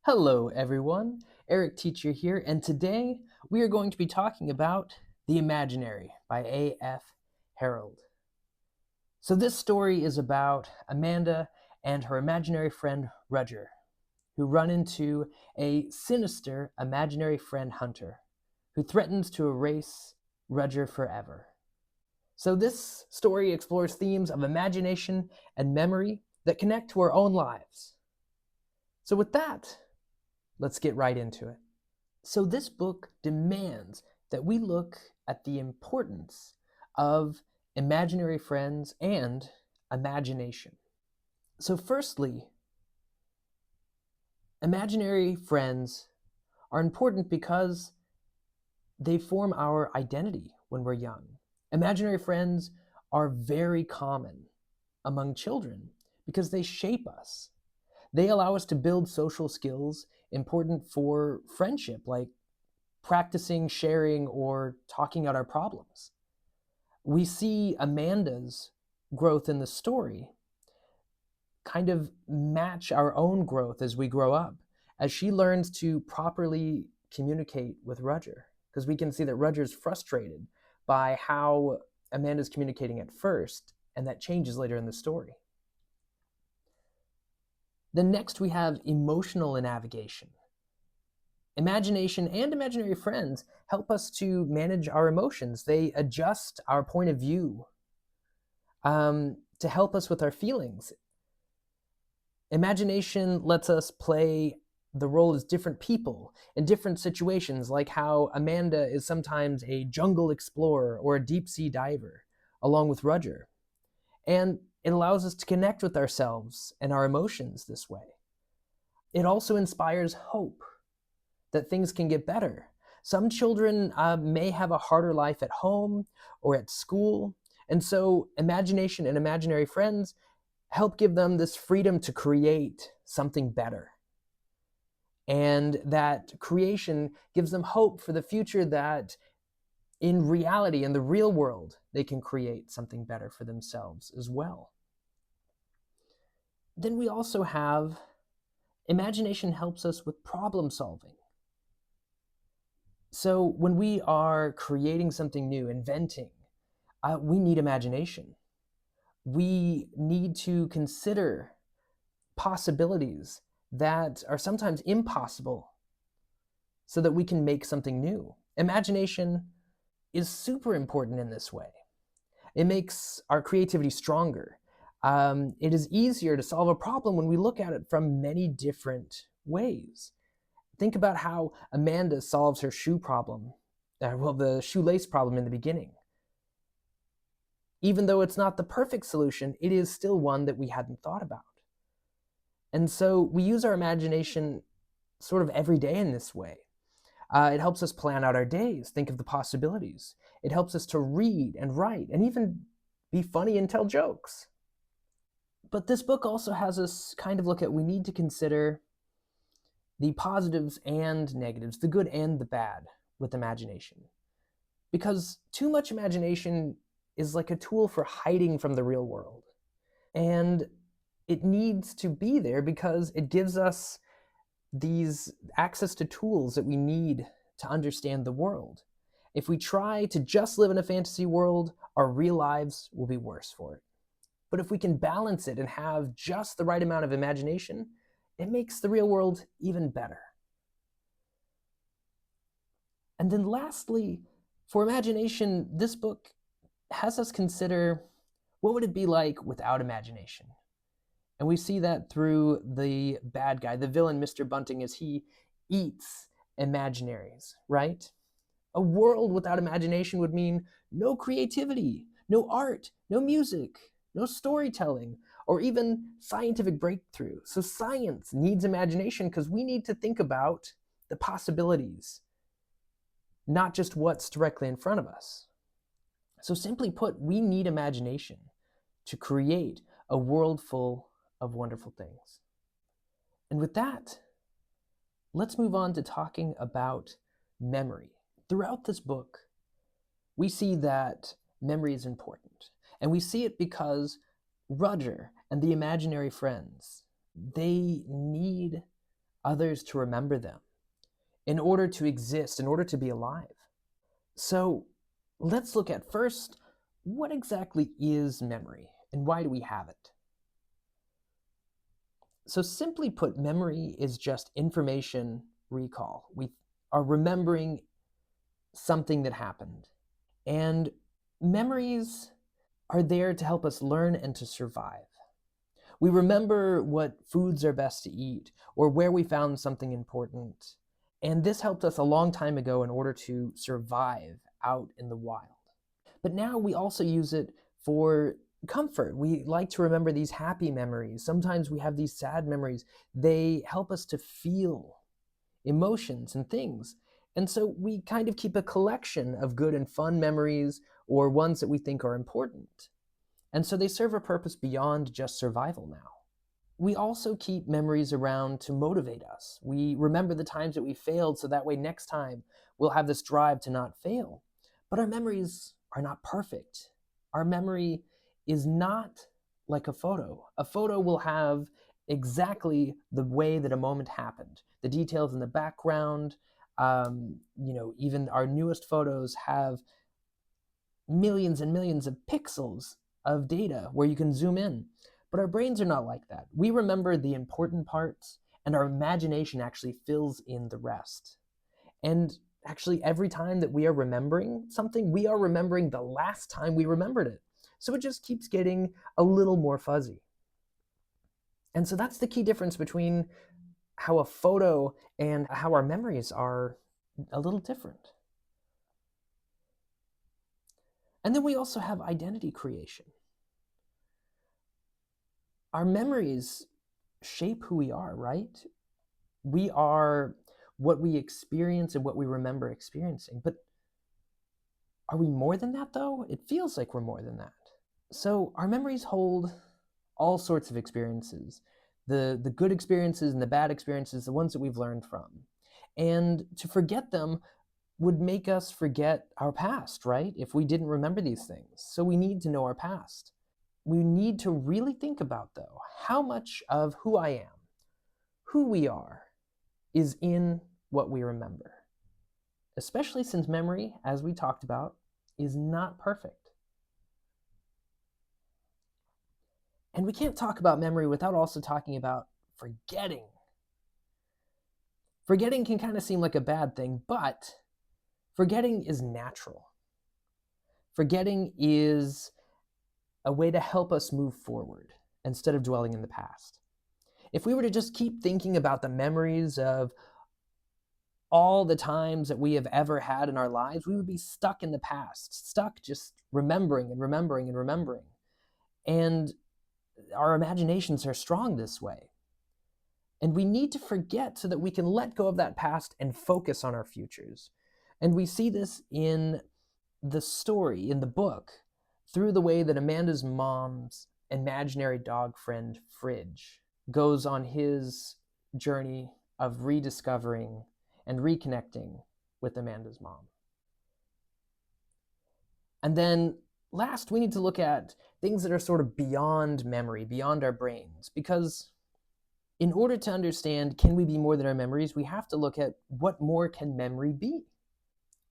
Hello, everyone. Eric Teacher here, and today we are going to be talking about The Imaginary by A.F. Harold. So, this story is about Amanda and her imaginary friend Roger, who run into a sinister imaginary friend hunter who threatens to erase Roger forever. So, this story explores themes of imagination and memory that connect to our own lives. So, with that, let's get right into it. So, this book demands that we look at the importance of imaginary friends and imagination. So, firstly, imaginary friends are important because they form our identity when we're young. Imaginary friends are very common among children because they shape us. They allow us to build social skills important for friendship, like practicing, sharing, or talking out our problems. We see Amanda's growth in the story kind of match our own growth as we grow up, as she learns to properly communicate with Roger. Because we can see that Roger's frustrated by how Amanda's communicating at first, and that changes later in the story. Then next we have emotional navigation. Imagination and imaginary friends help us to manage our emotions. They adjust our point of view to help us with our feelings. Imagination lets us play the role as different people in different situations, like how Amanda is sometimes a jungle explorer or a deep sea diver, along with Roger. And it allows us to connect with ourselves and our emotions this way. It also inspires hope that things can get better. Some children may have a harder life at home or at school, and so imagination and imaginary friends help give them this freedom to create something better. And that creation gives them hope for the future, that in reality, in the real world, they can create something better for themselves as well. Then we also have imagination helps us with problem solving. So when we are creating something new, inventing, we need imagination. We need to consider possibilities that are sometimes impossible so that we can make something new. Imagination is super important in this way. It makes our creativity stronger. It is easier to solve a problem when we look at it from many different ways. Think about how Amanda solves her shoe problem, the shoelace problem in the beginning. Even though it's not the perfect solution, it is still one that we hadn't thought about. And so we use our imagination sort of every day in this way. It helps us plan out our days, think of the possibilities. It helps us to read and write and even be funny and tell jokes. But this book also has us kind of look at, we need to consider the positives and negatives, the good and the bad with imagination. Because too much imagination is like a tool for hiding from the real world. And it needs to be there because it gives us these access to tools that we need to understand the world. If we try to just live in a fantasy world, our real lives will be worse for it. But if we can balance it and have just the right amount of imagination, it makes the real world even better. And then lastly, for imagination, this book has us consider, what would it be like without imagination? And we see that through the bad guy, the villain, Mr. Bunting, as he eats imaginaries, right? A world without imagination would mean no creativity, no art, no music, no storytelling, or even scientific breakthrough. So science needs imagination because we need to think about the possibilities, not just what's directly in front of us. So simply put, we need imagination to create a world full of wonderful things. And with that, let's move on to talking about memory. Throughout this book, we see that memory is important. And we see it because Roger and the imaginary friends, they need others to remember them, in order to exist, in order to be alive. So let's look at first, what exactly is memory and why do we have it? So simply put, memory is just information recall. We are remembering something that happened. And memories are there to help us learn and to survive. We remember what foods are best to eat or where we found something important. And this helped us a long time ago in order to survive out in the wild. But now we also use it for comfort. We like to remember these happy memories. Sometimes we have these sad memories. They help us to feel emotions and things. And so we kind of keep a collection of good and fun memories or ones that we think are important. And so they serve a purpose beyond just survival now. We also keep memories around to motivate us. We remember the times that we failed so that way next time we'll have this drive to not fail. But our memories are not perfect. Our memory is not like a photo. A photo will have exactly the way that a moment happened. The details in the background, even our newest photos have millions and millions of pixels of data where you can zoom in. But our brains are not like that. We remember the important parts, and our imagination actually fills in the rest. And actually, every time that we are remembering something, we are remembering the last time we remembered it. So it just keeps getting a little more fuzzy. And so that's the key difference between how a photo and how our memories are a little different. And then we also have identity creation. Our memories shape who we are, right? We are what we experience and what we remember experiencing. But are we more than that, though? It feels like we're more than that. So our memories hold all sorts of experiences, the good experiences and the bad experiences, the ones that we've learned from. And to forget them would make us forget our past, right? If we didn't remember these things. So we need to know our past. We need to really think about, though, how much of who I am, who we are, is in what we remember. Especially since memory, as we talked about, is not perfect. And we can't talk about memory without also talking about forgetting. Forgetting can kind of seem like a bad thing, but forgetting is natural. Forgetting is a way to help us move forward instead of dwelling in the past. If we were to just keep thinking about the memories of all the times that we have ever had in our lives, we would be stuck in the past, stuck just remembering and remembering and remembering. And our imaginations are strong this way. And we need to forget so that we can let go of that past and focus on our futures. And we see this in the story, in the book, through the way that Amanda's mom's imaginary dog friend, Fridge, goes on his journey of rediscovering and reconnecting with Amanda's mom. And then last, we need to look at things that are sort of beyond memory, beyond our brains, because in order to understand, can we be more than our memories, we have to look at what more can memory be?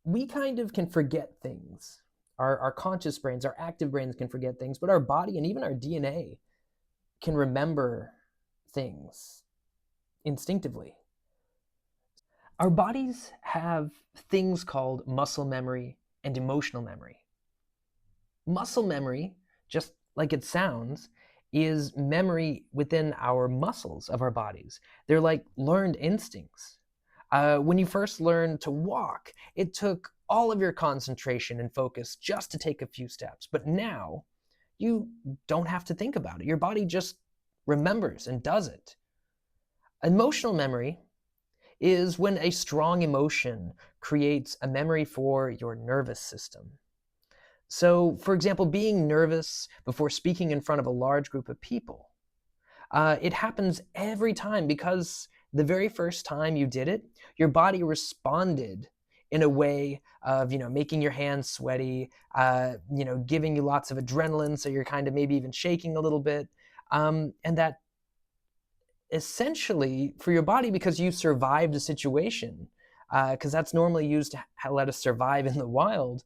We kind of can forget things. Our conscious brains, our active brains can forget things, but our body and even our DNA can remember things instinctively. Our bodies have things called muscle memory and emotional memory. Muscle memory, just like it sounds, is memory within our muscles of our bodies. They're like learned instincts. When you first learned to walk, it took all of your concentration and focus just to take a few steps. But now you don't have to think about it. Your body just remembers and does it. Emotional memory is when a strong emotion creates a memory for your nervous system. So, for example, being nervous before speaking in front of a large group of people. It happens every time because the very first time you did it, your body responded in a way of, making your hands sweaty, giving you lots of adrenaline, so you're kind of maybe even shaking a little bit. And that essentially for your body, because you survived a situation, because that's normally used to let us survive in the wild.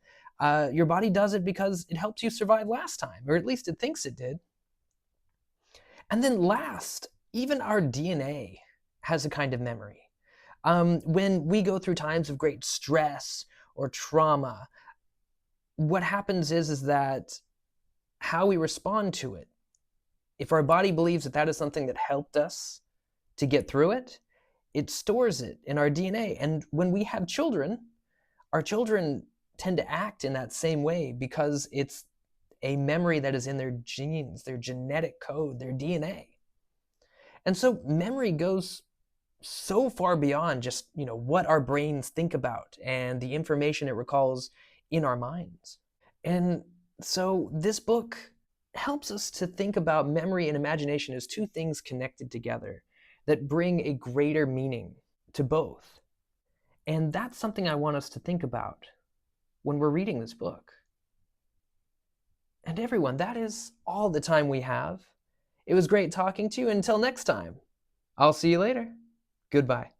Your body does it because it helped you survive last time, or at least it thinks it did. And then last, even our DNA has a kind of memory. When we go through times of great stress or trauma, what happens is that how we respond to it, if our body believes that that is something that helped us to get through it, it stores it in our DNA. And when we have children, our children tend to act in that same way because it's a memory that is in their genes, their genetic code, their DNA. And so memory goes so far beyond just, what our brains think about and the information it recalls in our minds. And so this book helps us to think about memory and imagination as two things connected together that bring a greater meaning to both. And that's something I want us to think about when we're reading this book. And everyone, that is all the time we have. It was great talking to you. Until next time, I'll see you later. Goodbye.